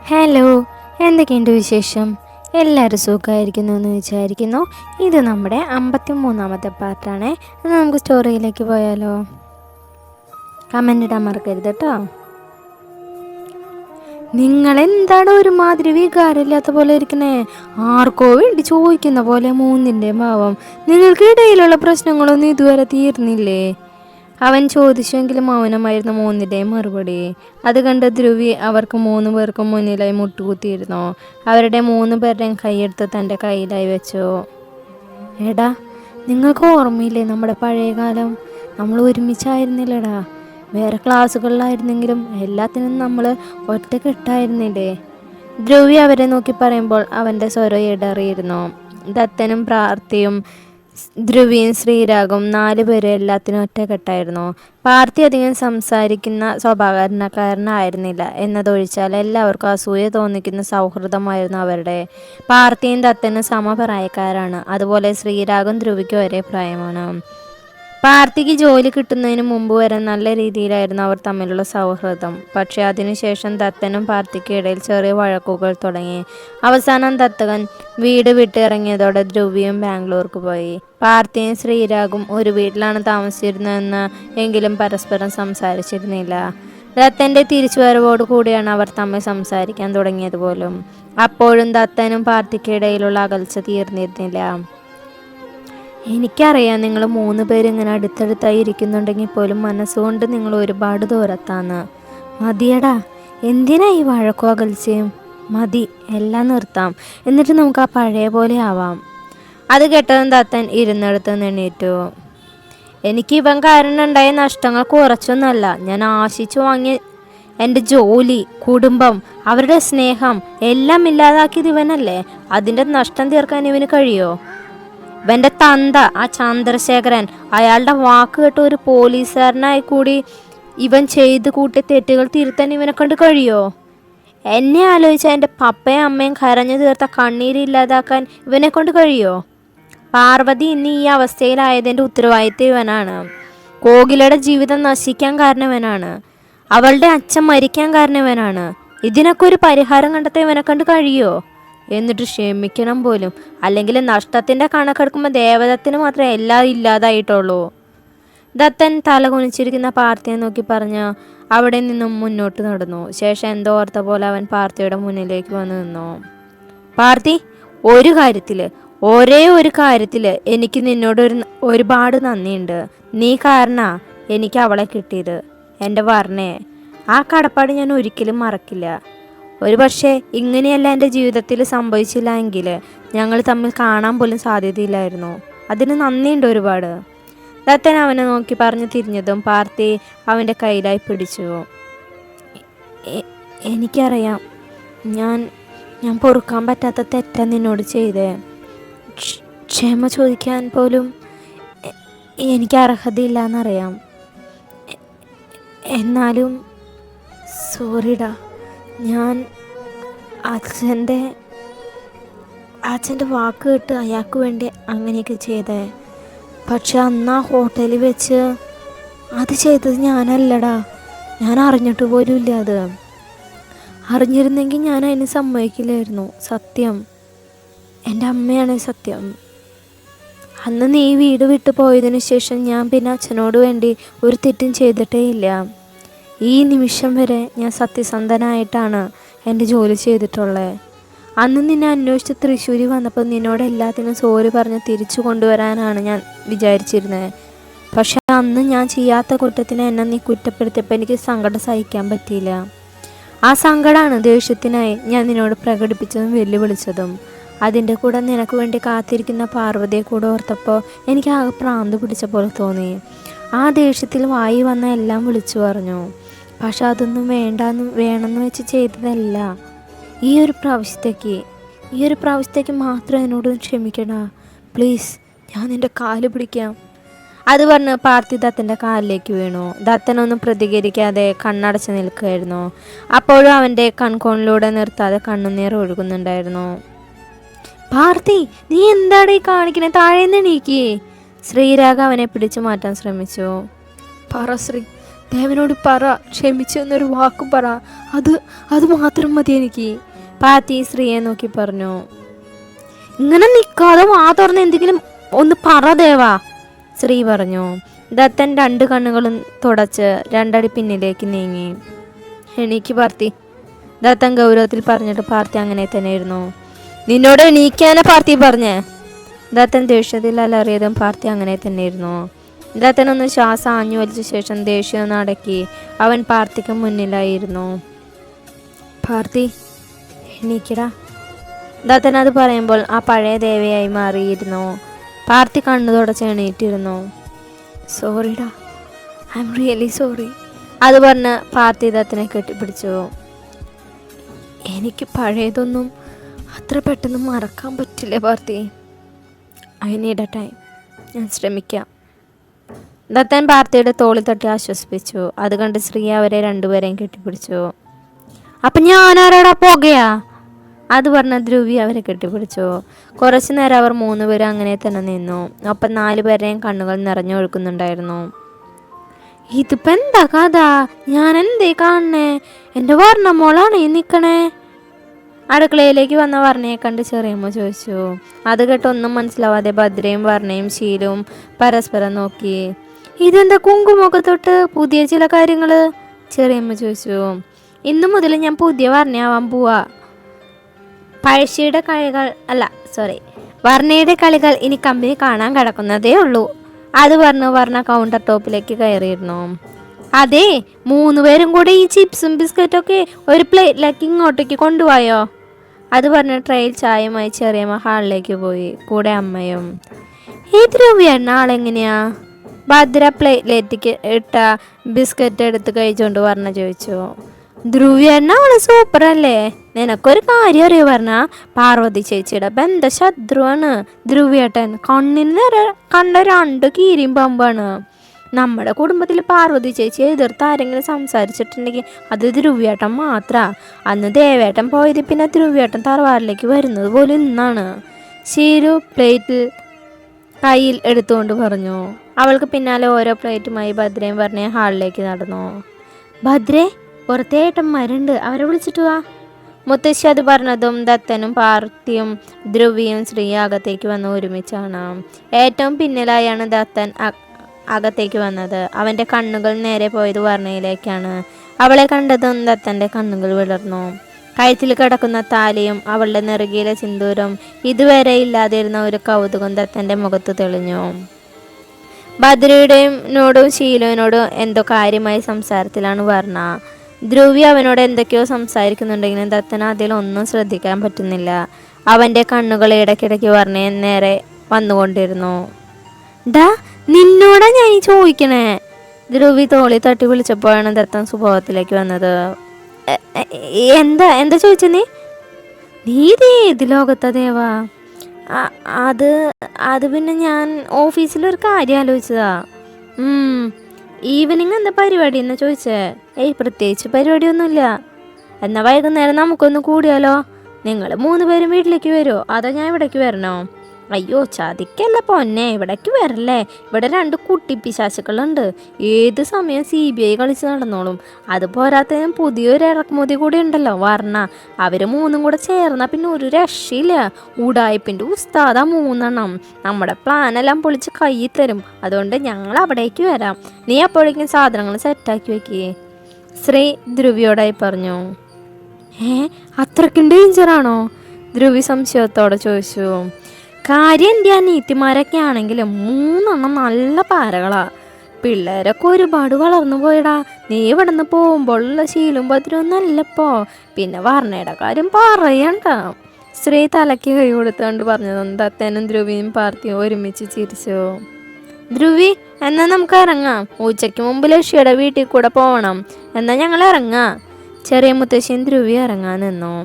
Hello, എന്തൊക്കെയുണ്ട് വിശേഷം? എല്ലാവരും സുഖമായിരിക്കുന്നു എന്ന് വിചാരിക്കുന്നു. ഇത് നമ്മുടെ 53ാമത്തെ പാർട്ടാണ്. നമുക്ക് സ്റ്റോറിയിലേക്ക് പോയാലോ? കമൻ്റ് ഇടാൻ മറക്കരുത് കേട്ടോ. നിങ്ങളെന്താണ് ഒരുമാതിരി വികാരമില്ലാത്ത പോലെ ഇരിക്കണേ? ആർക്കോ വേണ്ടി ചോദിക്കുന്ന പോലെ മൂന്നിൻ്റെ ഭാവം. നിങ്ങൾക്കിടയിലുള്ള പ്രശ്നങ്ങളൊന്നും ഇതുവരെ തീർന്നില്ലേ? അവൻ ചോദിച്ചെങ്കിലും മൗനമായിരുന്നു മൂന്നിൻ്റെയും മറുപടി. അത് കണ്ട് ധ്രുവി അവർക്ക് 3 പേർക്കും മുന്നിലായി മുട്ടുകുത്തിയിരുന്നു. അവരുടെ 3 പേരുടെയും കൈയെടുത്ത് തൻ്റെ കയ്യിലായി വെച്ചു. എടാ, നിങ്ങൾക്ക് ഓർമ്മയില്ലേ നമ്മുടെ പഴയ കാലം? നമ്മൾ ഒരുമിച്ചായിരുന്നില്ലടാ. വേറെ ക്ലാസ്സുകളിലായിരുന്നെങ്കിലും എല്ലാത്തിനും നമ്മൾ ഒറ്റക്കെട്ടായിരുന്നില്ലേ? ധ്രുവി അവരെ നോക്കി പറയുമ്പോൾ അവൻ്റെ സ്വരം ഇടറിയിരുന്നു. ദത്തനും പ്രാർത്ഥിയും ധ്രുവിയും ശ്രീരാഗും 4 പേരും എല്ലാത്തിനും ഒറ്റക്കെട്ടായിരുന്നു. പാർത്ഥി അധികം സംസാരിക്കുന്ന സ്വഭാവക്കാരനായിരുന്നില്ല എന്നതൊഴിച്ചാൽ എല്ലാവർക്കും അസൂയ തോന്നിക്കുന്ന സൗഹൃദമായിരുന്നു അവരുടെ. പാർത്ഥിയും ദത്തനും സമപ്രായക്കാരാണ്. അതുപോലെ ശ്രീരാഗും ധ്രുവിക്കും ഒരേ പ്രായമാണ്. പാർത്ഥിക്ക് ജോലി കിട്ടുന്നതിന് മുമ്പ് വരെ നല്ല രീതിയിലായിരുന്നു അവർ തമ്മിലുള്ള സൗഹൃദം. പക്ഷേ അതിനുശേഷം ദത്തനും പാർത്ഥിക്കും ഇടയിൽ ചെറിയ വഴക്കുകൾ തുടങ്ങി. അവസാനം ദത്തകൻ വീട് വിട്ടിറങ്ങിയതോടെ ധ്രുവിയും ബാംഗ്ലൂർക്ക് പോയി. പാർത്ഥിയും ശ്രീരാഗും ഒരു വീട്ടിലാണ് താമസിച്ചിരുന്നതെന്ന് എങ്കിലും പരസ്പരം സംസാരിച്ചിരുന്നില്ല. ദത്തൻ്റെ തിരിച്ചുവരവോട് കൂടിയാണ് അവർ തമ്മിൽ സംസാരിക്കാൻ തുടങ്ങിയത് പോലും. അപ്പോഴും ദത്തനും പാർത്ഥിക്കിടയിലുള്ള അകൽച്ച തീർന്നിരുന്നില്ല. എനിക്കറിയാം നിങ്ങൾ 3 പേരും ഇങ്ങനെ അടുത്തടുത്തായി ഇരിക്കുന്നുണ്ടെങ്കിൽ പോലും മനസ്സുകൊണ്ട് നിങ്ങൾ ഒരുപാട് ദൂരത്താന്ന്. മതിയടാ, എന്തിനാ ഈ വഴക്കോ അകൽച്ചയും? മതി, എല്ലാം നിർത്താം. എന്നിട്ട് നമുക്ക് ആ പഴയ പോലെ ആവാം. അത് കേട്ടതും ദത്തൻ ഇരുന്നിടത്ത് എണീറ്റു. എനിക്ക് ഇവൻ കാരണം ഉണ്ടായ നഷ്ടങ്ങൾ കുറച്ചൊന്നല്ല. ഞാൻ ആശിച്ചു വാങ്ങിയ എൻ്റെ ജോലി, കുടുംബം, അവരുടെ സ്നേഹം എല്ലാം ഇല്ലാതാക്കിയത് ഇവനല്ലേ. അതിൻ്റെ നഷ്ടം തീർക്കാൻ ഇവന് കഴിയോ? ഇവൻ്റെ തന്ത ആ ചന്ദ്രശേഖരൻ, അയാളുടെ വാക്ക് കേട്ട് ഒരു പോലീസുകാരനായി കൂടി ഇവൻ ചെയ്ത് കൂട്ടിയ തെറ്റുകൾ തിരുത്താൻ ഇവനെ കൊണ്ട് കഴിയോ? എന്നെ ആലോചിച്ച എൻ്റെ പപ്പയും അമ്മയും കരഞ്ഞു തീർത്ത കണ്ണീരില്ലാതാക്കാൻ ഇവനെ കൊണ്ട് കഴിയോ? പാർവതി ഇന്ന് ഈ അവസ്ഥയിലായതിൻ്റെ ഉത്തരവാദിത്വം ഇവനാണ്. കോകിലയുടെ ജീവിതം നശിക്കാൻ കാരണം ഇവനാണ്. അവളുടെ അച്ഛൻ മരിക്കാൻ കാരണം ഇവനാണ്. ഇതിനൊക്കെ ഒരു പരിഹാരം കണ്ടെത്താൻ ഇവനെ കൊണ്ട് കഴിയോ? എന്നിട്ട് ക്ഷമിക്കണം പോലും. അല്ലെങ്കിൽ നഷ്ടത്തിൻ്റെ കണക്കെടുക്കുമ്പോൾ ദേവദത്തിന് മാത്രമേ എല്ലാം ഇല്ലാതായിട്ടുള്ളൂ. ദത്തൻ തല കുനിച്ചിരിക്കുന്ന പാർത്ഥിയെ നോക്കി പറഞ്ഞ് അവിടെ നിന്നും മുന്നോട്ട് നടന്നു. ശേഷം എന്തോ ഓർത്ത പോലെ അവൻ പാർത്ഥിയുടെ മുന്നിലേക്ക് വന്ന് നിന്നു. പാർത്ഥി, ഒരേ ഒരു കാര്യത്തിൽ എനിക്ക് നിന്നോട് ഒരുപാട് നന്ദിയുണ്ട്. നീ കാരണാ എനിക്ക് അവളെ കിട്ടിയത്, എൻ്റെ വർണ്ണയെ. ആ കടപ്പാട് ഞാൻ ഒരിക്കലും മറക്കില്ല. ഒരു പക്ഷേ ഇങ്ങനെയല്ല എൻ്റെ ജീവിതത്തിൽ സംഭവിച്ചില്ല എങ്കിൽ ഞങ്ങൾ തമ്മിൽ കാണാൻ പോലും സാധ്യതയില്ലായിരുന്നു. അതിന് നന്ദിയുണ്ട് ഒരുപാട്. ദത്തൻ അവനെ നോക്കി പറഞ്ഞു തിരിഞ്ഞതും പാർത്ഥി അവൻ്റെ കയ്യിലായി പിടിച്ചു. എനിക്കറിയാം, ഞാൻ പൊറുക്കാൻ പറ്റാത്ത തെറ്റാ നിന്നോട് ചെയ്തേ. ക്ഷമ ചോദിക്കാൻ പോലും എനിക്ക് അർഹതയില്ല എന്നറിയാം. എന്നാലും സോറിടാ. ഞാൻ അച്ഛൻ്റെ വാക്ക് കേട്ട് അയാൾക്ക് വേണ്ടി അങ്ങനെയൊക്കെ ചെയ്തേ. പക്ഷെ അന്ന് ആ ഹോട്ടലിൽ വെച്ച് അത് ചെയ്തത് ഞാനല്ലടാ. ഞാൻ അറിഞ്ഞിട്ട് പോലും ഇല്ല. അത് അറിഞ്ഞിരുന്നെങ്കിൽ ഞാൻ അതിന് സമ്മതിക്കില്ലായിരുന്നു. സത്യം, എൻ്റെ അമ്മയാണ് സത്യം. അന്ന് നീ വീട് വിട്ടു പോയതിനു ശേഷം ഞാൻ പിന്നെ അച്ഛനോട് വേണ്ടി ഒരു തെറ്റും ചെയ്തിട്ടേ ഇല്ല. ഈ നിമിഷം വരെ ഞാൻ സത്യസന്ധനായിട്ടാണ് എൻ്റെ ജോലി ചെയ്തിട്ടുള്ളത്. അന്ന് നിന്നെ അന്വേഷിച്ച് തൃശ്ശൂർ വന്നപ്പോൾ നിന്നോട് എല്ലാത്തിനും സോറി പറഞ്ഞ് തിരിച്ചു കൊണ്ടുവരാനാണ് ഞാൻ വിചാരിച്ചിരുന്നത്. പക്ഷെ അന്ന് ഞാൻ ചെയ്യാത്ത കുറ്റത്തിന് എന്നെ നീ കുറ്റപ്പെടുത്തിയപ്പോൾ എനിക്ക് സങ്കടം സഹിക്കാൻ പറ്റിയില്ല. ആ സങ്കടമാണ് ദേഷ്യത്തിനായി ഞാൻ നിന്നോട് പ്രകടിപ്പിച്ചതും വെല്ലുവിളിച്ചതും. അതിൻ്റെ കൂടെ നിനക്ക് വേണ്ടി കാത്തിരിക്കുന്ന പാർവതിയെ കൂടെ ഓർത്തപ്പോൾ എനിക്ക് ആകെ പ്രാന്ത് പിടിച്ച പോലെ തോന്നി. ആ ദേഷ്യത്തിൽ വായി വന്ന എല്ലാം വിളിച്ചു പറഞ്ഞു. പക്ഷെ അതൊന്നും വേണമെന്ന് വെച്ച് ചെയ്തതല്ല. ഈ ഒരു പ്രാവശ്യത്തേക്ക് മാത്രം എന്നോട് ക്ഷമിക്കടാ പ്ലീസ്. ഞാൻ നിൻ്റെ കാല് പിടിക്കാം. അത് പറഞ്ഞ് പാർത്ഥി ദത്തൻ്റെ കാലിലേക്ക് വീണു. ദത്തനൊന്നും പ്രതികരിക്കാതെ കണ്ണടച്ച് നിൽക്കുകയായിരുന്നു. അപ്പോഴും അവൻ്റെ കൺകോണിലൂടെ നിർത്താതെ കണ്ണുനീർ ഒഴുകുന്നുണ്ടായിരുന്നു. പാർത്ഥി, നീ എന്താണ് ഈ കാണിക്കണേ? താഴേന്ന് എണീക്ക്. ശ്രീരാഗ് അവനെ പിടിച്ചു മാറ്റാൻ ശ്രമിച്ചു. പറ ശ്രീ, ദേവനോട് പറ, ക്ഷമിച്ചു എന്നൊരു വാക്ക് പറ, അത് അത് മാത്രം മതി എനിക്ക്. പാത്തി ശ്രീയെ നോക്കി പറഞ്ഞു. ഇങ്ങനെ നിൽക്കാതെ വാ തുറന്ന് എന്തെങ്കിലും ഒന്ന് പറ ദേവാ, ശ്രീ പറഞ്ഞു. ദത്തൻ 2 കണ്ണുകളും തുടച്ച് 2 അടി പിന്നിലേക്ക് നീങ്ങി. എണീക്ക് പാർത്തി, ദത്തൻ ഗൗരവത്തിൽ പറഞ്ഞിട്ട് പാർത്തി അങ്ങനെ തന്നെയായിരുന്നു. നിന്നോട് എണീക്കാനാ പാർത്തി പറഞ്ഞേ. ദത്തൻ ദേഷ്യത്തിൽ അലറിയതും പാർത്തി അങ്ങനെ തന്നെയായിരുന്നു. ദത്തൻ ഒന്ന് ശ്വാസം ആഞ്ഞു വലിച്ച ശേഷം ദേഷ്യം അടക്കി അവൻ പാർത്തിക്ക് മുന്നിലായിരുന്നു. പാർത്തി എണീക്കടാ. ദത്തൻ അത് പറയുമ്പോൾ ആ പഴയ ദേവയായി മാറിയിരുന്നു. പാർത്തി കണ്ണു തുടച്ച് എണീറ്റിരുന്നു. സോറിടാ, ഐ എം റിയലി സോറി. അത് പറഞ്ഞ് പാർത്തി ദത്തനെ കെട്ടിപ്പിടിച്ചു. എനിക്ക് പഴയതൊന്നും അത്ര പെട്ടെന്ന് മറക്കാൻ പറ്റില്ല Parthi. I need A time. ഞാൻ ശ്രമിക്കാം. ദത്തൻ പാർത്തിയുടെ തോളിൽ തട്ടി ആശ്വസിപ്പിച്ചു. അത് കണ്ട് ശ്രീ അവരെ 2 പേരെയും കെട്ടിപ്പിടിച്ചു. അപ്പം ഞാനാരാടാ പോകയാ? അത് പറഞ്ഞ ധ്രുവി അവരെ കെട്ടിപ്പിടിച്ചു. കുറച്ചു നേരം അവർ 3 പേരും അങ്ങനെ തന്നെ നിന്നു. ഒപ്പം 4 പേരുടെയും കണ്ണുകൾ നിറഞ്ഞൊഴുക്കുന്നുണ്ടായിരുന്നു. ഇതിപ്പോൾ എന്താ കഥ? ഞാൻ എന്തേ കാണണേ? എൻ്റെ വർണ്ണ മോളാണ് ഈ നിൽക്കണേ. അടുക്കളയിലേക്ക് വന്ന വർണ്ണയെ കണ്ട് ചെറിയമ്മ ചോദിച്ചു. അത് കേട്ട് ഒന്നും മനസ്സിലാവാതെ ഭദ്രയും വർണ്ണയും ശീലവും പരസ്പരം നോക്കി. ഇതെന്താ കുങ്കുമൊക്കെ തൊട്ട് പുതിയ ചില കാര്യങ്ങൾ? ചെറിയമ്മ ചോദിച്ചു. ഇന്നു മുതൽ ഞാൻ പുതിയ വർണ്ണയാവാൻ പോവാ. വർണ്ണയുടെ കളികൾ ഇനി കമ്പനി കാണാൻ കിടക്കുന്നതേ ഉള്ളൂ. അത് പറഞ്ഞു വർണ്ണ കൗണ്ടർ ടോപ്പിലേക്ക് കയറിയിരുന്നു. അതെ, 3 പേരും കൂടെ ഈ ചിപ്സും ബിസ്ക്കറ്റൊക്കെ ഒരു പ്ലേറ്റിലേക്ക് ഇങ്ങോട്ടേക്ക് കൊണ്ടുപോയോ? അത് പറഞ്ഞ് ട്രെയിൽ ചായയുമായി ചെറിയമ്മ ഹാളിലേക്ക് പോയി, കൂടെ അമ്മയും. ഈ ധ്രുവിയാണ് ആളെങ്ങനെയാ? ഭദ്ര പ്ലേറ്റിലേക്ക് ഇട്ട ബിസ്ക്കറ്റ് എടുത്ത് കഴിച്ചുകൊണ്ട് വർണ്ണ ചോദിച്ചു. ധ്രുവിയണ്ണ അവള് സൂപ്പറല്ലേ? നിനക്കൊരു കാര്യം അറിയോ പറഞ്ഞ? പാർവതി ചേച്ചിയുടെ ബന്ധശത്രുവാണ് ധ്രുവിയേട്ടൻ. കണ്ണിന് കണ്ട 2 കീരിയും പാമ്പാണ്. നമ്മുടെ കുടുംബത്തിൽ പാർവതി ചേച്ചി എതിർത്ത് ആരെങ്കിലും സംസാരിച്ചിട്ടുണ്ടെങ്കിൽ അത് ധ്രുവിയേട്ടൻ മാത്രമാണ്. അന്ന് ദേവേട്ടൻ പോയത് പിന്നെ ധ്രുവിയേട്ടൻ തറവാറിലേക്ക് വരുന്നത് പോലും ഇന്നാണ്. ശീരു പ്ലേറ്റിൽ കയ്യിൽ എടുത്തുകൊണ്ട് പറഞ്ഞു. അവൾക്ക് പിന്നാലെ ഓരോ പ്ലേറ്റുമായി ഭദ്രയും വർണ്ണയും ഹാളിലേക്ക് നടന്നു. ഭദ്രേ, പുറത്തെ ഏട്ടന്മാരുണ്ട്, അവരെ വിളിച്ചിട്ട് വാ. മുത്തശ്ശി അത് പറഞ്ഞതും ദത്തനും പാർത്തിയും ധ്രുവിയും ശ്രീ അകത്തേക്ക് വന്ന് ഒരുമിച്ചാണ്. ഏറ്റവും പിന്നിലായാണ് ദത്തൻ അകത്തേക്ക് വന്നത്. അവൻ്റെ കണ്ണുകൾ നേരെ പോയത് വർണ്ണയിലേക്കാണ്. അവളെ കണ്ടതും ദത്തൻ്റെ കണ്ണുകൾ വിളർന്നു. കഴുത്തിൽ കിടക്കുന്ന താലിയും അവളുടെ നെറുകയിലെ സിന്ദൂരം ഇതുവരെ ഇല്ലാതിരുന്ന ഒരു കൗതുകം ദത്തൻ്റെ മുഖത്ത് തെളിഞ്ഞു. ഭദ്രയുടെയോടും ശീലുവിനോടും എന്തോ കാര്യമായ സംസാരത്തിലാണ് വർണ്ണ. ധ്രുവി അവനോട് എന്തൊക്കെയോ സംസാരിക്കുന്നുണ്ടെങ്കിലും ദത്തന് അതിലൊന്നും ശ്രദ്ധിക്കാൻ പറ്റുന്നില്ല. അവൻ്റെ കണ്ണുകൾ ഇടയ്ക്കിടയ്ക്ക് വർണ്ണയെ നേരെ വന്നുകൊണ്ടിരുന്നു. ഡാ, നിന്നോടാ ഞാൻ ചോദിക്കണേ. ധ്രുവി തോളി തട്ടി വിളിച്ചപ്പോഴാണ് ദത്തൻ സ്വഭാവത്തിലേക്ക് വന്നത്. എന്താ എന്താ ചോദിച്ച നീ? ഏത് ലോകത്താ ദേവാ? അത് പിന്നെ ഞാൻ ഓഫീസിലൊരു കാര്യം ആലോചിച്ചതാ. ഈവനിങ് എന്താ പരിപാടി എന്നാ ചോദിച്ചേ? പ്രത്യേകിച്ച് പരിപാടിയൊന്നുമില്ല. എന്നാൽ വൈകുന്നേരം നമുക്കൊന്ന് കൂടിയാലോ? നിങ്ങൾ 3 പേരും വീട്ടിലേക്ക് വരുമോ അതോ ഞാൻ ഇവിടേക്ക് വരണോ? അയ്യോ ചതിക്കല്ല പൊന്നെ, ഇവിടേക്ക് വരല്ലേ. ഇവിടെ 2 കുട്ടി പിശാചുക്കളുണ്ട്. ഏത് സമയം CBI കളിച്ച് നടന്നോളും. അത് പോരാത്തതിനും പുതിയൊരു ഇറക്കുമതി കൂടി ഉണ്ടല്ലോ, വർണ്ണ. അവർ 3 കൂടെ ചേർന്നാൽ പിന്നെ ഒരു രക്ഷയില്ല. ഉടായ്പിൻ്റെ ഉസ്താദാ 3 എണ്ണം. നമ്മുടെ പ്ലാനെല്ലാം പൊളിച്ച് കയ്യിൽ തരും. അതുകൊണ്ട് ഞങ്ങൾ അവിടേക്ക് വരാം. നീ അപ്പോഴേക്കും സാധനങ്ങൾ സെറ്റാക്കി വെക്കേ, ശ്രീ ധ്രുവിയോടായി പറഞ്ഞു. അത്രയ്ക്കും ഡേഞ്ചറാണോ? ധ്രുവി സംശയത്തോടെ ചോദിച്ചു. കാര്യം എൻ്റെ അനീത്തിമാരൊക്കെ ആണെങ്കിലും 3 എണ്ണം നല്ല പാരകളാ. പിള്ളേരൊക്കെ ഒരുപാട് വളർന്നു പോയടാ. നീ ഇവിടെ നിന്ന് പോകുമ്പോഴുള്ള ശീലും ഭദ്രമൊന്നല്ലപ്പോ. പിന്നെ വർണ്ണയുടെ കാര്യം പറയണ്ട. ശ്രീ തലയ്ക്ക് കൈ കൊടുത്തുകൊണ്ട് പറഞ്ഞതും ദത്തനും ധ്രുവിയും പാർത്തിയും ഒരുമിച്ച് ചിരിച്ചു. ധ്രുവി, എന്നാൽ നമുക്ക് ഇറങ്ങാം. ഉച്ചയ്ക്ക് മുമ്പ് ലക്ഷ്യയുടെ വീട്ടിൽ കൂടെ പോകണം. എന്നാൽ ഞങ്ങൾ ഇറങ്ങാം. ചെറിയ മുത്തശ്ശിയും ധ്രുവി ഇറങ്ങാൻ നിന്നു.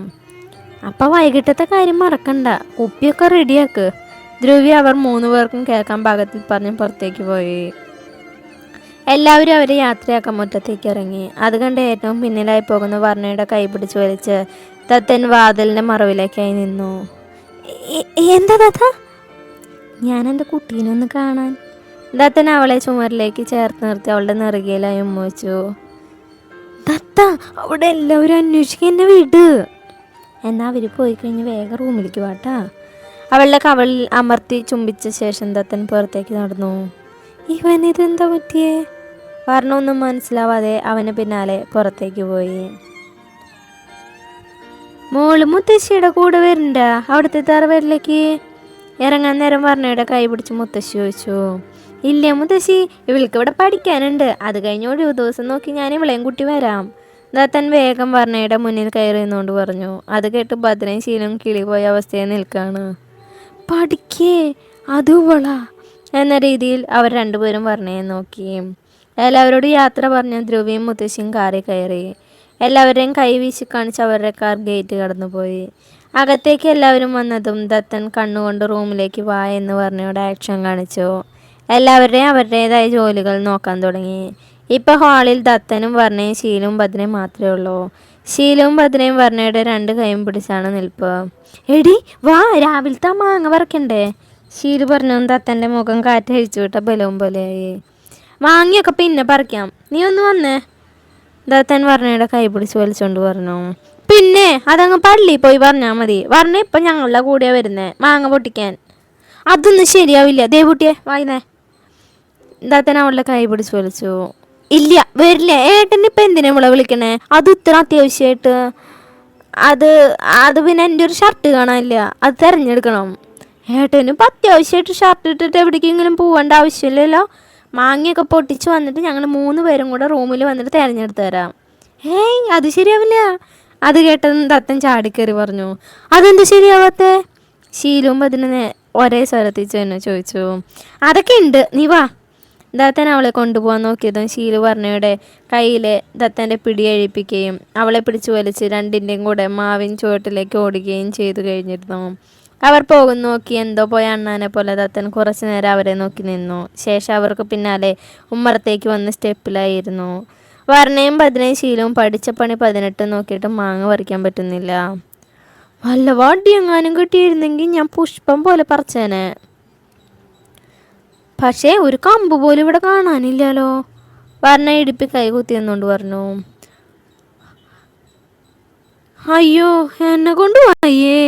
അപ്പം വൈകിട്ടത്തെ കാര്യം മറക്കണ്ട, കുപ്പിയൊക്കെ റെഡിയാക്ക്. ധ്രുവി അവർ 3 പേർക്കും കേൾക്കാൻ പാകത്തിൽ പറഞ്ഞ് പുറത്തേക്ക് പോയി. എല്ലാവരും അവരെ യാത്രയാക്കാൻ മുറ്റത്തേക്ക് ഇറങ്ങി. അത് കണ്ട് ഏറ്റവും പിന്നിലായി പോകുന്ന വർണ്ണയുടെ കൈ പിടിച്ച് വലിച്ച് ദത്തൻ വാതിലിൻ്റെ മറവിലേക്കായി നിന്നു. എന്താ ദത്ത? ഞാൻ എൻ്റെ കുട്ടീനൊന്ന് കാണാൻ. ദത്തൻ അവളെ ചുമരിലേക്ക് ചേർത്ത് നിർത്തി അവളുടെ നെറുകയിലായി ഉമ്മ വെച്ചു. ദത്ത, അവിടെ എല്ലാവരും അന്വേഷിക്കുക, എന്നെ വിട്. എന്നാൽ അവർ പോയി കഴിഞ്ഞ് വേഗം റൂമിലേക്ക് വാട്ടാ. അവളുടെ കവളിൽ അമർത്തി ചുംബിച്ച ശേഷം ദത്തൻ പുറത്തേക്ക് നടന്നു. ഇവനിതെന്താ പറ്റിയേ? പറഞ്ഞൊന്നും മനസ്സിലാവാതെ അവന് പിന്നാലെ പുറത്തേക്ക് പോയി. മോള് മുത്തശ്ശിയുടെ കൂടെ വരണ്ട അവിടുത്തെ തറവരിലേക്ക്? ഇറങ്ങാൻ നേരം വർണ്ണയുടെ കൈ പിടിച്ച് മുത്തശ്ശി ചോദിച്ചു. ഇല്ല മുത്തശ്ശി, ഇവൾക്ക് ഇവിടെ പഠിക്കാനുണ്ട്, അത് കഴിഞ്ഞ് ഒരു ദിവസം നോക്കി ഞാൻ ഇവളെയും കൂട്ടി വരാം. ദത്തൻ വേഗം വർണ്ണയുടെ മുന്നിൽ കയറിയെന്നുകൊണ്ട് പറഞ്ഞു. അത് കേട്ട് ഭദ്രയും ശീലവും കിളി പോയ അവസ്ഥയിൽ നിൽക്കാണ്. പഠിക്കേ അത് ഇവളാ എന്ന രീതിയിൽ അവർ രണ്ടുപേരും വർണ്ണയെ നോക്കി. എല്ലാവരോടും യാത്ര പറഞ്ഞ ധ്രുവിയും മുത്തശ്ശിയും കാറിൽ കയറി. എല്ലാവരെയും കൈ വീശി കാണിച്ച് അവരുടെ കാർ ഗേറ്റ് കടന്നുപോയി. അകത്തേക്ക് എല്ലാവരും വന്നതും ദത്തൻ കണ്ണുകൊണ്ട് റൂമിലേക്ക് വാ എന്ന് വർണ്ണയോട് ആക്ഷൻ കാണിച്ചു. എല്ലാവരുടെയും അവരുടേതായ ജോലികൾ നോക്കാൻ തുടങ്ങി. ഇപ്പം ഹാളിൽ ദത്തനും വർണ്ണയും ശീലവും ഭദ്രയും മാത്രമേ ഉള്ളൂ. ശീലവും ഭദ്രയും വർണ്ണയുടെ രണ്ട് കൈയും പിടിച്ചാണ് നിൽപ്പ്. എടി വാ, രാവിലത്തെ മാങ്ങ പറിക്കണ്ടേ? ശീലു പറഞ്ഞു. ദത്തൻ്റെ മുഖം കാറ്റഴിച്ചു വിട്ട ബലവും പോലെയായി. മാങ്ങയൊക്കെ പിന്നെ പറിക്കാം, നീ ഒന്ന് വന്നേ. ദത്തൻ വർണ്ണയുടെ കൈ പിടിച്ച് വലിച്ചുകൊണ്ട് പറഞ്ഞു. പിന്നെ അതങ്ങ് പള്ളിയിൽ പോയി പറഞ്ഞാൽ മതി. വർണ്ണ ഇപ്പം ഞങ്ങളുടെ കൂടെയാണ് വരുന്നേ മാങ്ങ പൊട്ടിക്കാൻ. അതൊന്നും ശരിയാവില്ല, ദേവുട്ടിയെ വായിന്നേ. ദത്തൻ അവളുടെ കൈ പിടിച്ച് വലിച്ചു. ഇല്ല വരില്ല, ഏട്ടൻ ഇപ്പം എന്തിനാ നമ്മളെ വിളിക്കണേ? അത് ഇത്ര അത്യാവശ്യമായിട്ട്? അത് പിന്നെ എൻ്റെ ഒരു ഷർട്ട് കാണാനില്ല, അത് തിരഞ്ഞെടുക്കണം. ഏട്ടനും ഇപ്പം അത്യാവശ്യമായിട്ട് ഷർട്ട് ഇട്ടിട്ട് എവിടേക്കെങ്കിലും പോവേണ്ട ആവശ്യമില്ലല്ലോ. മാങ്ങയൊക്കെ പൊട്ടിച്ച് വന്നിട്ട് ഞങ്ങൾ 3 പേരും കൂടെ റൂമിൽ വന്നിട്ട് തിരഞ്ഞെടുത്ത് തരാം. ഏയ് അത് ശരിയാവില്ല. അത് കേട്ടതും ദത്തൻ ചാടിക്കറി പറഞ്ഞു. അതെന്താ ശരിയാവാത്തേ? ശീലവും അതിനെ ഒരേ സ്വരത്തിൽ തന്നെ ചോദിച്ചു. അതൊക്കെ ഉണ്ട്, നീ വാ. ദത്തൻ അവളെ കൊണ്ടുപോകാൻ നോക്കിയതും ശീലു വർണ്ണയുടെ കയ്യിലെ ദത്തൻ്റെ പിടി അഴിപ്പിക്കുകയും അവളെ പിടിച്ചു വലിച്ച് രണ്ടിൻ്റെയും കൂടെ മാവിൻ ചുവട്ടിലേക്ക് ഓടുകയും ചെയ്തു കഴിഞ്ഞിരുന്നു. അവർ പോകുന്നു നോക്കി എന്തോ പോയ അണ്ണാനെ പോലെ ദത്തൻ കുറച്ചു നേരം അവരെ നോക്കി നിന്നു. ശേഷം അവർക്ക് പിന്നാലെ ഉമ്മറത്തേക്ക് വന്ന് സ്റ്റെപ്പിലായിരുന്നു. വർണ്ണയും ഭദ്രയും ശീലവും പഠിച്ച പണി 18 നോക്കിയിട്ട് മാങ്ങ പറിക്കാൻ പറ്റുന്നില്ല. വല്ല വടി എങ്ങാനും കിട്ടിയിരുന്നെങ്കിൽ ഞാൻ പുഷ്പം പോലെ പറിച്ചേനെ. പക്ഷേ ഒരു കമ്പ് പോലും ഇവിടെ കാണാനില്ലല്ലോ. വർണ്ണ ഇടുപ്പി കൈ കുത്തിയെന്നുകൊണ്ട് പറഞ്ഞു. അയ്യോ എന്നെ കൊണ്ടുപോയേ.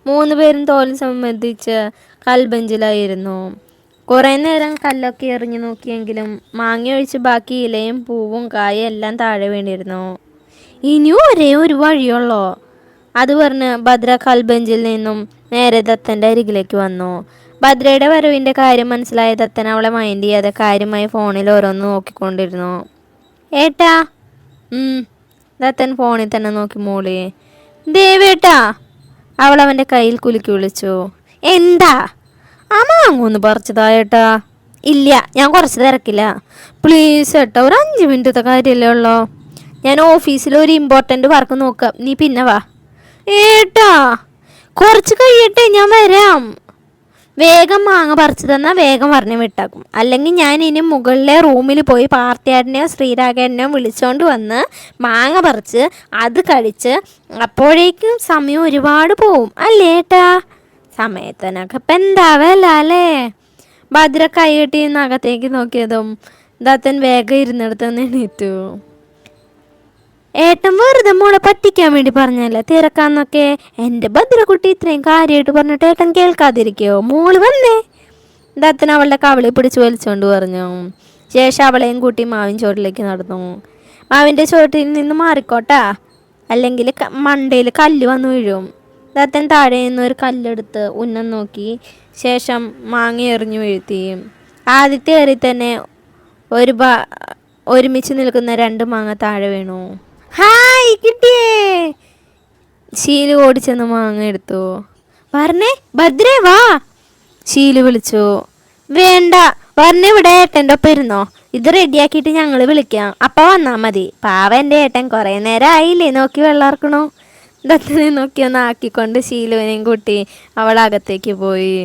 3 പേരും തോൽവി സംബന്ധിച്ച് കൽബെഞ്ചിലായിരുന്നു. കുറേ നേരം കല്ലൊക്കെ എറിഞ്ഞു നോക്കിയെങ്കിലും മാങ്ങ ഒഴിച്ച് ബാക്കി ഇലയും പൂവും കായും എല്ലാം താഴെ വീണിരുന്നു. ഇനിയും ഒരേ ഒരു വഴിയുള്ളോ? അത് പറഞ്ഞ് ഭദ്ര കൽബെഞ്ചിൽ നിന്നും നേരെ ദത്തൻ്റെ അരികിലേക്ക് വന്നു. ഭദ്രയുടെ വരവിൻ്റെ കാര്യം മനസ്സിലായ ദത്തൻ അവളെ മൈൻഡ് ചെയ്യാതെ കാര്യമായി ഫോണിൽ ഓരോന്ന് നോക്കിക്കൊണ്ടിരുന്നു. ഏട്ടാ. ദത്തൻ ഫോണിൽ തന്നെ നോക്കി മൂളി. ദേവേട്ടാ. അവൾ അവൻ്റെ കയ്യിൽ കുലുക്കി വിളിച്ചു. എന്താ? ആ മാങ്ങൊന്ന് പറിച്ചതാ ഏട്ടാ. ഇല്ല, ഞാൻ കുറച്ച് തിരക്കില്ല. പ്ലീസ് ഏട്ടാ, ഒരു 5 മിനിറ്റത്തെ കാര്യമല്ലേ ഉള്ളോ. ഞാൻ ഓഫീസിൽ ഒരു ഇമ്പോർട്ടൻ്റ് വർക്ക് നോക്കാം, നീ പിന്നെ വാ. ഏട്ടാ കുറച്ച് കഴിയട്ടെ, ഞാൻ വരാം. വേഗം മാങ്ങ പറിച്ചു തന്നാൽ വേഗം പറഞ്ഞ് വിട്ടാക്കും. അല്ലെങ്കിൽ ഞാൻ ഇനി മുകളിലെ റൂമിൽ പോയി പാർട്ടിയാടിനെയോ ശ്രീരാഘേട്ടനെയോ വിളിച്ചുകൊണ്ട് വന്ന് മാങ്ങ പറിച്ച് അത് കഴിച്ച് അപ്പോഴേക്കും സമയം ഒരുപാട് പോവും അല്ലേ ഏട്ടാ? സമയത്തിനൊക്കെ ഇപ്പം എന്താവല്ല അല്ലേ? ഭദ്ര കൈകെട്ടി അകത്തേക്ക് നോക്കിയതും ദത്തൻ വേഗം ഇരുന്നിടത്ത് നിന്ന് എണീറ്റു. ഏട്ടൻ വെറുതെ മോളെ പറ്റിക്കാൻ വേണ്ടി പറഞ്ഞല്ലേ തിരക്കാന്നൊക്കെ. എൻ്റെ ഭദ്രക്കുട്ടി ഇത്രയും കാര്യമായിട്ട് പറഞ്ഞിട്ട് ഏട്ടൻ കേൾക്കാതിരിക്കോ? മോള് വന്നേ. ദത്തൻ അവളുടെ കവളി പിടിച്ച് വലിച്ചുകൊണ്ട് പറഞ്ഞു. ശേഷം അവളെയും കൂട്ടി മാവിൻ ചോട്ടിലേക്ക് നടന്നു. മാവിൻ്റെ ചോട്ടിൽ നിന്ന് മാറിക്കോട്ടാ, അല്ലെങ്കിൽ മണ്ടയിൽ കല്ല് വന്നു വീഴും. ദത്തൻ താഴെ നിന്ന് ഒരു കല്ലെടുത്ത് ഉന്നം നോക്കി ശേഷം മാങ്ങ എറിഞ്ഞു വീഴ്ത്തി. ആദ്യത്തെ ഏറി തന്നെ ഒരുമിച്ച് നിൽക്കുന്ന 2 മാങ്ങ താഴെ വീണു. ഹായ് കിട്ടിയേ. ശീലു ഓടിച്ചെന്ന് മാങ്ങ എടുത്തു. പറഞ്ഞേ ഭദ്രേ വാ, ശീലു വിളിച്ചു. വേണ്ട, പറഞ്ഞ ഇവിടെ ഏട്ടൻ്റെ ഒപ്പം ഇരുന്നോ, ഇത് റെഡിയാക്കിയിട്ട് ഞങ്ങൾ വിളിക്കാം, അപ്പം വന്നാൽ മതി. പാവ എൻ്റെ ഏട്ടൻ കുറേ നേരം ആയില്ലേ നോക്കി വെള്ളാർക്കണോ. ദത്തനെ നോക്കി ഒന്ന് ആക്കിക്കൊണ്ട് ശീലുവിനെയും കൂട്ടി അവൾ അകത്തേക്ക് പോയി.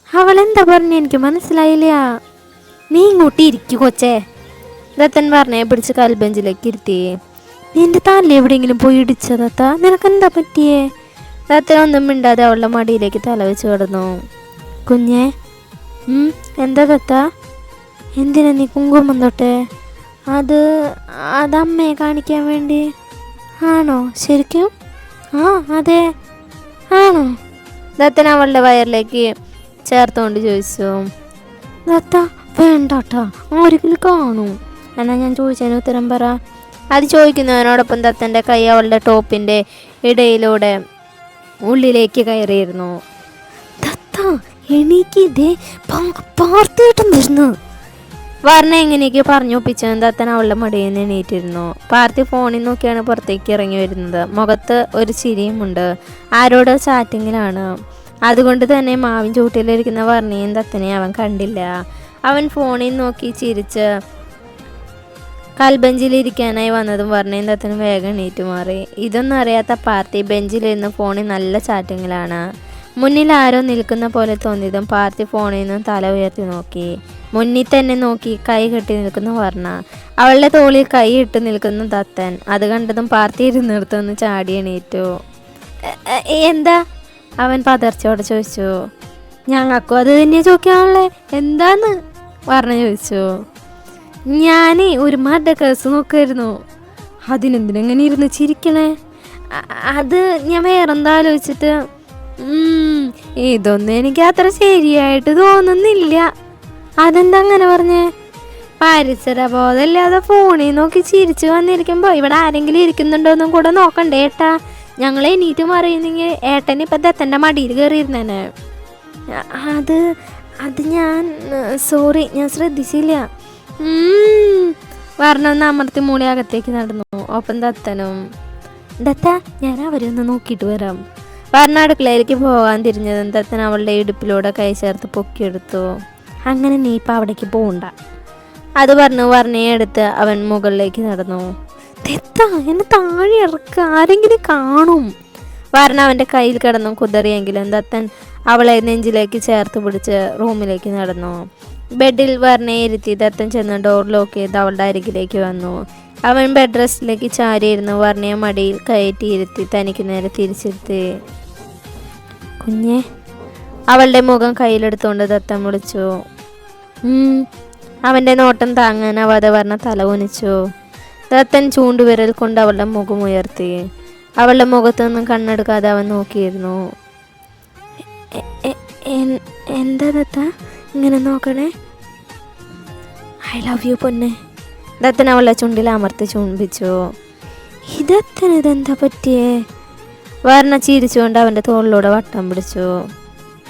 അവളെന്താ പറഞ്ഞ എനിക്ക് മനസ്സിലായില്ല. നീ ഇങ്ങോട്ട് ഇരിക്കു കൊച്ചേ. ദത്തൻ പറഞ്ഞേ പിടിച്ച് കൽബെഞ്ചിലേക്ക് ഇരുത്തി. നിന്റെ തല എവിടെയെങ്കിലും പോയി ഇടിച്ചതാ? നിനക്കെന്താ പറ്റിയേ? ദത്തൻ ഒന്നും മിണ്ടാതെ അവളുടെ മടിയിലേക്ക് തല വെച്ച് കിടന്നു. കുഞ്ഞേ എന്താ ദത്ത? എന്തിനാ നീ കുങ്കുമം തൊട്ടേ? അതമ്മയെ കാണിക്കാൻ വേണ്ടി. ആണോ ശരിക്കും? ആ അതെ. ആണോ? ദത്തൻ അവളുടെ വയറിലേക്ക് ചേർത്തുകൊണ്ട് ചോദിച്ചു. ദത്ത വേണ്ടാട്ടാ, ആരെങ്കിലും കാണും. എന്നാ ഞാൻ ചോദിച്ചതിന് ഉത്തരം പറ. അത് ചോദിക്കുന്നതിനോടൊപ്പം ദത്തൻ്റെ കൈ അവളുടെ ടോപ്പിൻ്റെ ഇടയിലൂടെ ഉള്ളിലേക്ക് കയറിയിരുന്നു. ദത്ത എനിക്ക് ഇതേ പാർത്തിയിട്ടും വരുന്നു. വർണ്ണ എങ്ങനെയൊക്കെ പറഞ്ഞു ഒപ്പിച്ചതും ദത്തൻ അവളുടെ മടിയിൽ നിന്ന് എണീറ്റിരുന്നു. പാർത്തി ഫോണിൽ നോക്കിയാണ് പുറത്തേക്ക് ഇറങ്ങി വരുന്നത്. മുഖത്ത് ഒരു ചിരിയുമുണ്ട്. ആരോട് ചാറ്റിങ്ങിലാണ്. അതുകൊണ്ട് തന്നെ മാവിൻ ചൂട്ടിലിരിക്കുന്ന വർണ്ണയും ദത്തനെ അവൻ കണ്ടില്ല. അവൻ ഫോണിൽ നോക്കി ചിരിച്ച് കൽബെഞ്ചിലിരിക്കാനായി വന്നതും വർണ്ണയും ദത്തനും വേഗം എണീറ്റ് മാറി. ഇതൊന്നും അറിയാത്ത പാർത്തി ബെഞ്ചിലിരുന്ന് ഫോണിൽ നല്ല ചാറ്റിങ്ങിലാണ്. മുന്നിൽ ആരോ നിൽക്കുന്ന പോലെ തോന്നിയതും പാർത്തി ഫോണിൽ നിന്നും തല ഉയർത്തി നോക്കി. മുന്നിൽ തന്നെ നോക്കി കൈ കെട്ടി നിൽക്കുന്ന വർണ്ണ, അവളുടെ തോളിൽ കൈ ഇട്ട് നിൽക്കുന്ന ദത്തൻ. അത് കണ്ടതും പാർത്തി ഇരുന്നിടത്തൊന്ന് ചാടി എണീറ്റു. എന്താ? അവൻ പതർച്ചയോടെ ചോദിച്ചു. ഞങ്ങൾക്കും അത് തന്നെ ചോദിക്കാനുള്ളേ, എന്താന്ന് വർണ്ണ ചോദിച്ചു. ഞാനേ ഒരു മർഡർ കേസ് നോക്കുമായിരുന്നു. അതിനെന്തിനെങ്ങനെ ഇരുന്ന് ചിരിക്കണേ? അത് ഞാൻ വേറെന്താ ആലോചിച്ചിട്ട്. ഇതൊന്നും എനിക്ക് അത്ര ശരിയായിട്ട് തോന്നുന്നില്ല. അതെന്താ അങ്ങനെ പറഞ്ഞേ? പരിസരബോധമില്ലാതെ ഫോണിൽ നോക്കി ചിരിച്ചു വന്നിരിക്കുമ്പോൾ ഇവിടെ ആരെങ്കിലും ഇരിക്കുന്നുണ്ടോന്നും കൂടെ നോക്കണ്ടേ ഏട്ടാ? ഞങ്ങൾ എണീറ്റ് മറിയുന്നെങ്കിൽ ഏട്ടൻ ഇപ്പം ദത്തൻ്റെ മടിയിൽ കയറിയിരുന്നേനെ. അത് ഞാൻ സോറി, ഞാൻ ശ്രദ്ധിച്ചില്ല. വർണ്ണൊന്ന് അമർത്തി മൂളി അകത്തേക്ക് നടന്നു. ഒപ്പം ദത്തനും. ദത്ത ഞാൻ അവരെ ഒന്ന് നോക്കിയിട്ട് വരാം. വർണ്ണ അടുക്കളയിലേക്ക് പോകാൻ തിരിഞ്ഞതും ദത്തൻ അവളുടെ ഇടുപ്പിലൂടെ കൈ ചേർത്ത് പൊക്കിയെടുത്തു. അങ്ങനെ നീ ഇപ്പം അവിടേക്ക് പോകണ്ട. അത് പറഞ്ഞു വർണ്ണയെ എടുത്ത് അവൻ മുകളിലേക്ക് നടന്നു. ദത്ത എന്നെ താഴെ ഇറക്കുക, ആരെങ്കിലും കാണും. വർണ്ണ അവൻ്റെ കയ്യിൽ കിടന്നു കുതറിയെങ്കിലും ദത്തൻ അവളെ നെഞ്ചിലേക്ക് ചേർത്ത് പിടിച്ച് റൂമിലേക്ക് നടന്നു. ബെഡിൽ വർണ്ണയെ ഇരുത്തി ദത്തൻ ചെന്ന് ഡോർ ലോക്ക് ചെയ്ത് അവളുടെ അരികിലേക്ക് വന്നു. അവൻ ബെഡ് റെസ്റ്റിലേക്ക് ചാരിയിരുന്നു. വർണ്ണയെ മടിയിൽ കയറ്റി ഇരുത്തി തനിക്ക് നേരെ തിരിച്ചിരുത്തി. കുഞ്ഞെ. അവളുടെ മുഖം കയ്യിലെടുത്തുകൊണ്ട് ദത്തൻ വിളിച്ചു. അവൻ്റെ നോട്ടം താങ്ങാനാവാതെ വർണ്ണ തല കുനിച്ചു. ദത്തൻ ചൂണ്ടുവിരൽ കൊണ്ട് അവളുടെ മുഖം ഉയർത്തി. അവളുടെ മുഖത്തു നിന്നും കണ്ണെടുക്കാതെ അവൻ നോക്കിയിരുന്നു. എന്താ ദത്ത ഇങ്ങനെ നോക്കണേ? ഐ ലവ് യു പൊന്നെ. ദത്തൻ അവളുടെ ചുണ്ടിൽ അമർത്തി ചുംബിച്ചു. ഇതെന്താ പറ്റിയേ? വർണ്ണ ചിരിച്ചുകൊണ്ട് അവൻ്റെ തോളിലൂടെ വട്ടം പിടിച്ചു.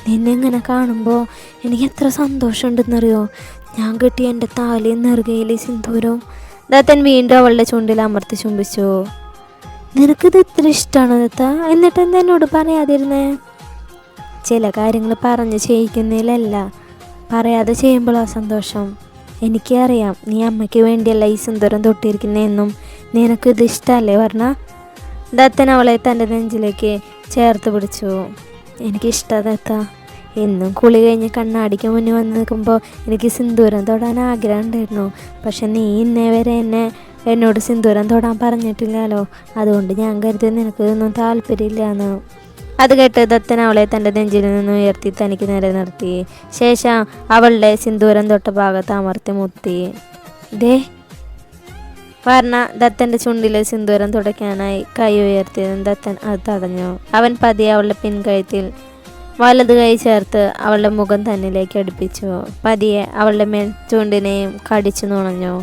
നിന്നെ ഇങ്ങനെ കാണുമ്പോൾ എനിക്ക് എത്ര സന്തോഷമുണ്ടെന്നറിയോ? ഞാൻ കെട്ടി എൻ്റെ താലിയും നെറുകയിലെ സിന്ദൂരവും. ദത്തൻ വീണ്ടും അവളുടെ ചുണ്ടിൽ അമർത്തി ചുംബിച്ചു. നിനക്കിത് ഇത്ര ഇഷ്ടമാണോ ദത്ത? എന്നിട്ട് എന്താ എന്നോട് പറയാതിരുന്നേ? ചില കാര്യങ്ങൾ പറഞ്ഞ് ചെയ്യിക്കുന്നതിലല്ല, പറയാതെ ചെയ്യുമ്പോഴാ സന്തോഷം. എനിക്കറിയാം നീ അമ്മയ്ക്ക് വേണ്ടിയല്ല ഈ സിന്ദൂരം തൊട്ടിരിക്കുന്നതെന്നും. നിനക്കിത് ഇഷ്ടമല്ലേ വർണ്ണ? ദത്തൻ അവളെ തൻ്റെ നെഞ്ചിലേക്ക് ചേർത്ത് പിടിച്ചു. എനിക്കിഷ്ടം ദത്ത. എന്നും കുളി കഴിഞ്ഞ് കണ്ണാടിക്ക് മുന്നിൽ വന്ന് നിൽക്കുമ്പോൾ എനിക്ക് സിന്ദൂരം തൊടാൻ ആഗ്രഹം ഉണ്ടായിരുന്നു. പക്ഷെ നീ ഇന്നേ വരെ എന്നോട് സിന്ദൂരം തൊടാൻ പറഞ്ഞിട്ടില്ലല്ലോ. അതുകൊണ്ട് ഞാൻ കരുതി നിനക്ക് ഇതൊന്നും താല്പര്യമില്ലാന്ന്. അത് കേട്ട് ദത്തൻ അവളെ തൻ്റെ നെഞ്ചിൽ നിന്ന് ഉയർത്തി തനിക്ക് നേരെ നിർത്തി. ശേഷം അവളുടെ സിന്ദൂരം തൊട്ട ഭാഗത്ത് അമർത്തി മുത്തി. ദേ. വർണ്ണ ദത്തൻ്റെ ചുണ്ടിലെ സിന്ദൂരം തുടയ്ക്കാനായി കൈ ഉയർത്തിയതും ദത്തൻ അത് തടഞ്ഞു. അവൻ പതിയെ അവളുടെ പിൻകഴുത്തിൽ വലത് കൈ ചേർത്ത് അവളുടെ മുഖം തന്നിലേക്ക് അടുപ്പിച്ചു. പതിയെ അവളുടെ മേൽചുണ്ടിനെയും കടിച്ചു നുണഞ്ഞു.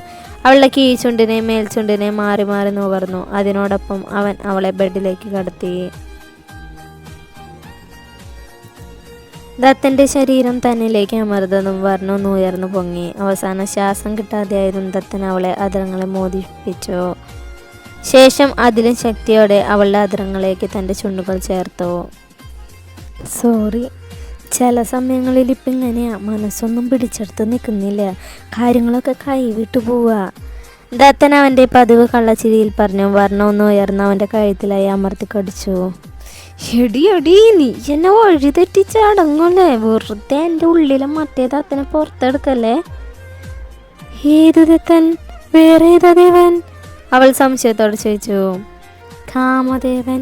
അവളുടെ കീഴ്ചുണ്ടിനെയും മേൽചുണ്ടിനെയും മാറി മാറി നുകർന്നു. അതിനോടൊപ്പം അവൻ അവളെ ബെഡിലേക്ക് കടത്തി. ദത്തൻ്റെ ശരീരം തന്നിലേക്ക് അമർന്നതും വർണ്ണ ഒന്ന് ഉയർന്നു പൊങ്ങി. അവസാനം ശ്വാസം കിട്ടാതെയായതും ദത്തൻ അവളെ അധരങ്ങളെ മോദിപ്പിച്ചു. ശേഷം അതിലും ശക്തിയോടെ അവളുടെ അധരങ്ങളിലേക്ക് തൻ്റെ ചുണ്ടുകൾ ചേർത്തു. സോറി, ചില സമയങ്ങളിൽ ഇപ്പം ഇങ്ങനെയാ, മനസ്സൊന്നും പിടിച്ചെടുത്ത് നിൽക്കുന്നില്ല, കാര്യങ്ങളൊക്കെ കൈവിട്ടു പോവുക. ദത്തൻ അവൻ്റെ പതിവ് കള്ളച്ചിരിയിൽ പറഞ്ഞു. വർണ്ണ ഒന്ന് ഉയർന്ന് അവൻ്റെ കഴുത്തിലായി അമർത്തി കടിച്ചു. എടി നീ എന്നെ വഴി തെറ്റിച്ചടങ്ങല്ലേ? വെറുതെ എൻ്റെ ഉള്ളിലെ മറ്റേ ദത്തനെ പുറത്തെടുക്കല്ലേ? ഏത് ദത്തൻ? വേറെ ഏതാ ദേവൻ? അവൾ സംശയത്തോടെ ചോദിച്ചു. കാമദേവൻ.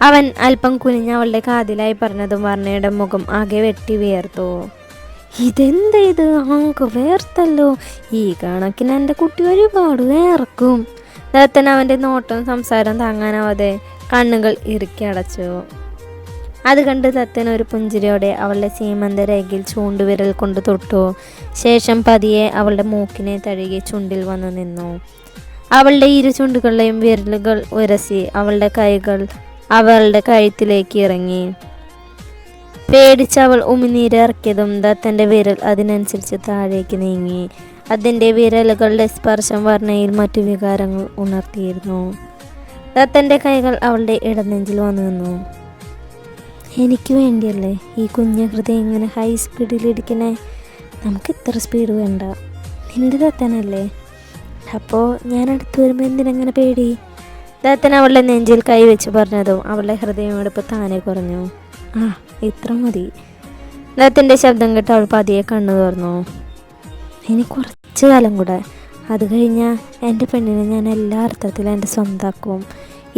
അവൻ അല്പം കുനിഞ്ഞ് അവളുടെ കാതിലായി പറഞ്ഞതും വർണ്ണയുടെ മുഖം ആകെ വെട്ടി വിയർത്തു. ഇതെന്താ ഇത്, ആകെ വേർത്തല്ലോ, ഈ കണക്കിന് എൻ്റെ കുട്ടി ഒരുപാട് വേർക്കും. ദത്തൻ അവൻ്റെ നോട്ടവും സംസാരം താങ്ങാനാവാതെ കണ്ണുകൾ ഇറുക്കി അടച്ചു. അത് കണ്ട് ദത്തൻ ഒരു പുഞ്ചിരിയോടെ അവളുടെ സീമന്ത രേഖയിൽ ചൂണ്ടുവിരൽ കൊണ്ട് തൊട്ടു. ശേഷം പതിയെ അവളുടെ മൂക്കിനെ തഴുകി ചുണ്ടിൽ വന്നു നിന്നു. അവളുടെ ഇരു ചുണ്ടുകളെയും വിരലുകൾ ഉരസി അവളുടെ കൈകൾ അവളുടെ കഴുത്തിലേക്ക് ഇറങ്ങി. പേടിച്ച് അവൾ ഉമിനീരിറക്കിയതും ദത്തൻ്റെ വിരൽ അതിനനുസരിച്ച് താഴേക്ക് നീങ്ങി. അതിൻ്റെ വിരലുകളുടെ സ്പർശം വർണ്ണയിൽ മറ്റു വികാരങ്ങൾ ഉണർത്തിയിരുന്നു. ദത്തൻ്റെ കൈകൾ അവളുടെ ഇടനെഞ്ചിൽ വന്നു നിന്നു. എനിക്ക് വേണ്ടിയല്ലേ ഈ കുഞ്ഞു ഹൃദയം ഇങ്ങനെ ഹൈ സ്പീഡിലിരിക്കണേ? നമുക്ക് ഇത്ര സ്പീഡ് വേണ്ട. നിൻ്റെ ദത്തനല്ലേ? അപ്പോൾ ഞാൻ അടുത്ത് വരുമ്പോൾ എന്തിനങ്ങനെ പേടി? ദത്തൻ അവളുടെ നെഞ്ചിൽ കൈവച്ച് പറഞ്ഞതും അവളുടെ ഹൃദയമെടുപ്പ് താനെ കുറഞ്ഞു. ആ, ഇത്ര മതി. ദത്തൻ്റെ ശബ്ദം കേട്ട് അവൾ പതിയെ കണ്ണു തുറന്നു. ഇനി കുറച്ച് കാലം കൂടെ, അത് കഴിഞ്ഞാൽ എൻ്റെ പെണ്ണിനെ ഞാൻ എല്ലാ അർത്ഥത്തിലും എൻ്റെ സ്വന്തമാക്കും.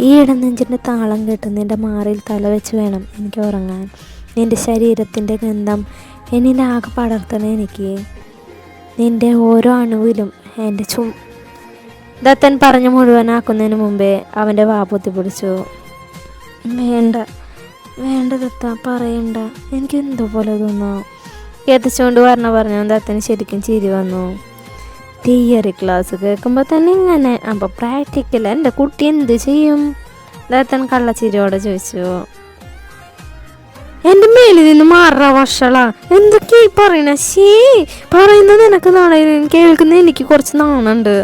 ഈ ഇടനെഞ്ചിൻ്റെ താളം കേട്ട് നിൻ്റെ മാറിൽ തല വെച്ച് വേണം എനിക്ക് ഉറങ്ങാൻ. നിൻ്റെ ശരീരത്തിൻ്റെ ഗന്ധം എന്നിലാകെ പടർത്തണം എനിക്ക്. നിൻ്റെ ഓരോ അണുവിലും എൻ്റെ ദത്തൻ പറഞ്ഞു മുഴുവനാക്കുന്നതിന് മുമ്പേ അവൻ്റെ വാപൂത്തി പിടിച്ചു. വേണ്ട വേണ്ട ദത്ത, പറയണ്ട, എനിക്ക് എന്തോ പോലെ തോന്നോ. എത്തിച്ചുകൊണ്ട് പറഞ്ഞു ദത്തന് ശരിക്കും ചിരി വന്നു. തിയറി ക്ലാസ് കേൾക്കുമ്പോൾ തന്നെ ഇങ്ങനെ, അപ്പോൾ പ്രാക്ടിക്കൽ എൻ്റെ കുട്ടി എന്ത് ചെയ്യും? ദത്തൻ കള്ളച്ചിരിയോടെ ചോദിച്ചു. എൻ്റെ മേലിൽ നിന്ന് മാറാ വഷള, എന്തൊക്കെയാ ഈ പറയണ? പറയുന്നത് നിനക്ക് നാളെ കേൾക്കുന്ന എനിക്ക് കുറച്ച് നാണുണ്ട്.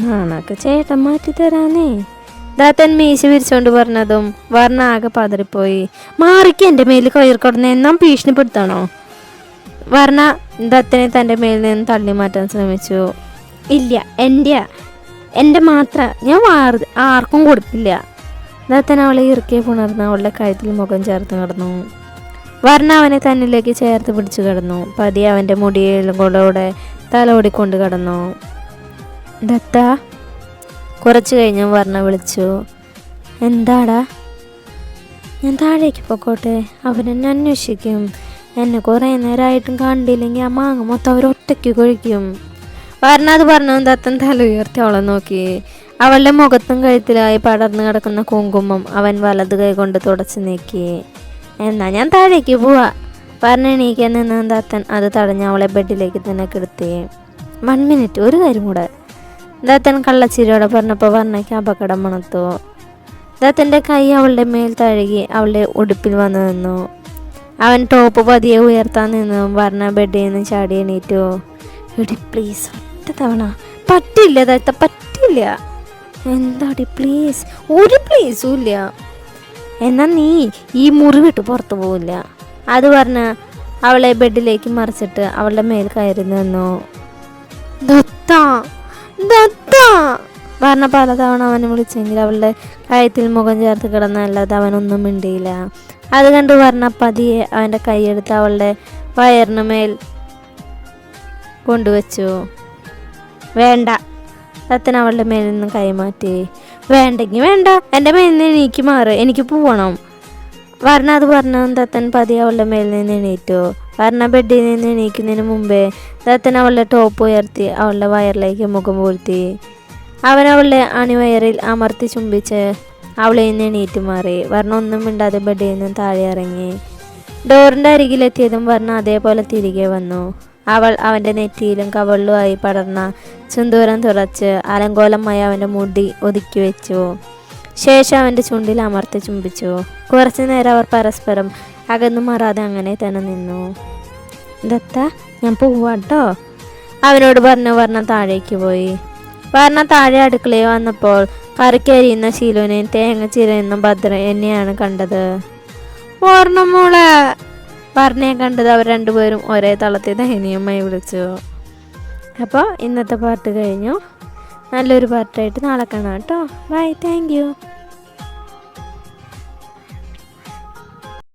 നാണൊക്കെ ചേട്ടൻ മാറ്റി തരാനേ. ദത്തൻ മീശ വിരിച്ചുകൊണ്ട് പറഞ്ഞതും വർണ്ണ ആകെ പതറിപ്പോയി. മാറിക്ക് എൻ്റെ മേലിൽ കയറിക്കൊടുന്ന എന്നാ ഭീഷണിപ്പെടുത്തണോ? വർണ്ണ ദത്തനെ തൻ്റെ മേലിൽ നിന്ന് തള്ളി മാറ്റാൻ ശ്രമിച്ചു. ഇല്ല, എൻ്റെ മാത്ര, ഞാൻ ആർക്കും കൊടുക്കില്ല. ദത്തൻ അവളെ ഇറുക്കെ പുണർന്ന് അവളുടെ കഴുത്തിൽ മുഖം ചേർത്ത് കിടന്നു. വർണ്ണ അവനെ തന്നിലേക്ക് ചേർത്ത് പിടിച്ചു കിടന്നു. പതിയെ അവൻ്റെ മുടിയിലൂടെ തല ഓടിക്കൊണ്ട് കിടന്നു. ദത്ത. കുറച്ച് കഴിഞ്ഞ് വർണ്ണ വിളിച്ചു. എന്താടാ? ഞാൻ താഴേക്ക് പൊക്കോട്ടെ? അവരെന്നെ അന്വേഷിക്കും. എന്നെ കുറേ നേരമായിട്ടും കണ്ടില്ലെങ്കിൽ ആ മാങ്ങ മൊത്തം അവരൊറ്റയ്ക്ക് കഴിക്കും. വർണ്ണ അത് പറഞ്ഞു ദത്തൻ തല ഉയർത്തി അവളെ നോക്കി. അവളുടെ മുഖത്തും കഴുത്തിലായി പടർന്നു കിടക്കുന്ന കുങ്കുമം അവൻ വലത് കൈ കൊണ്ട് തുടച്ചു നീക്കി. എന്നാ ഞാൻ താഴേക്ക് പോവാ. വർണ്ണ എണീക്കാൻ നിന്ന് ദത്തൻ അത് തടഞ്ഞ് അവളെ ബെഡിലേക്ക് തന്നെ കിടത്തി. 1 മിനിറ്റ്, ഒരു കാര്യം കൂടെ. ദത്തൻ കള്ളച്ചിരിയോടെ പറഞ്ഞപ്പോൾ വർണ്ണയ്ക്ക് അപകടം മണത്തു. ദത്തൻ്റെ കൈ അവളുടെ മേൽ തഴുകി അവളുടെ ഉടുപ്പിൽ വന്നു നിന്നു. അവൻ ടോപ്പ് പതിയെ ഉയർത്താൻ നിന്നു. വർണ്ണ ബെഡിൽ നിന്ന് ചാടി എണീറ്റു. എടി പ്ലീസ്, ഒറ്റ തവണ. പറ്റില്ല ദത്ത, പറ്റില്ല. എന്താടി പ്ലീസ്? ഒരു പ്ലീസും ഇല്ല. എന്നാൽ നീ ഈ മുറി വിട്ട് പുറത്തു പോവില്ല. അത് പറഞ്ഞ് അവളെ ബെഡിലേക്ക് മറിച്ചിട്ട് അവളുടെ മേൽ കയറി നിന്നു. ദത്ത, ദത്ത വർണ്ണ പലതവണ അവനെ വിളിച്ചെങ്കിൽ അവളുടെ കഴുത്തിൽ മുഖം ചേർത്ത് കിടന്നല്ലാതെ അവനൊന്നും മിണ്ടിയില്ല. അത് കണ്ട് വർണ്ണ പതിയെ അവൻ്റെ കൈയെടുത്ത് അവളുടെ വയറിന് മേൽ കൊണ്ടുവച്ചു. വേണ്ട. ദത്തൻ അവളുടെ മേലിൽ നിന്ന് കൈമാറ്റി. വേണ്ടെങ്കിൽ വേണ്ട, എൻ്റെ മേലിൽ നിന്ന് എനിക്ക് മാറ്, എനിക്ക് പോവണം. വർണ്ണ അത് പറഞ്ഞു ദത്തൻ പതിയെ അവളുടെ മേലിൽ നിന്ന് എണീറ്റു. വർണ്ണ ബെഡിൽ നിന്ന് എണീക്കുന്നതിന് മുമ്പേ ദത്തൻ അവളുടെ ടോപ്പ് ഉയർത്തി അവളുടെ വയറിലേക്ക് മുഖം പൂഴ്ത്തി. അവൻ അവളുടെ അണിവയറിൽ അമർത്തി ചുംബിച്ച് അവളെ നിന്ന് എണീറ്റ് മാറി. വർണ്ണ ഒന്നും മിണ്ടാതെ ബെഡിൽ നിന്ന് താഴെ ഇറങ്ങി. ഡോറിൻ്റെ അരികിലെത്തിയതും വർണ്ണ അതേപോലെ തിരികെ വന്നു. അവൾ അവൻ്റെ നെറ്റിയിലും കവളിലുമായി പടർന്ന ചുന്തൂരം തുറച്ച് അലങ്കോലമായി അവൻ്റെ മുടി ഒതുക്കി വെച്ചു. ശേഷം അവൻ്റെ ചുണ്ടിൽ അമർത്തി ചുംബിച്ചു. കുറച്ചു നേരം അവർ പരസ്പരം അകന്നു മാറാതെ അങ്ങനെ തന്നെ നിന്നു. ദത്ത, ഞാൻ പോവാട്ടോ, അവനോട് പറഞ്ഞു വർണ്ണ താഴേക്ക് പോയി. വർണ്ണ താഴെ അടുക്കളയിൽ വന്നപ്പോൾ കറിക്കരിയുന്ന ശീലുവിനെയും തേങ്ങ ചിരയുന്ന ഭദ്ര എന്നെയാണ് കണ്ടത്. വർണ്ണ മോളെ. വർണ്ണയെ കണ്ടത് അവർ രണ്ടുപേരും ഒരേ തളത്തിൽ ദയനീയമായി വിളിച്ചു. അപ്പോൾ ഇന്നത്തെ പാട്ട് കഴിഞ്ഞു. നല്ലൊരു പാട്ടായിട്ട് നാളെ കാണാം കേട്ടോ. Bye, thank U.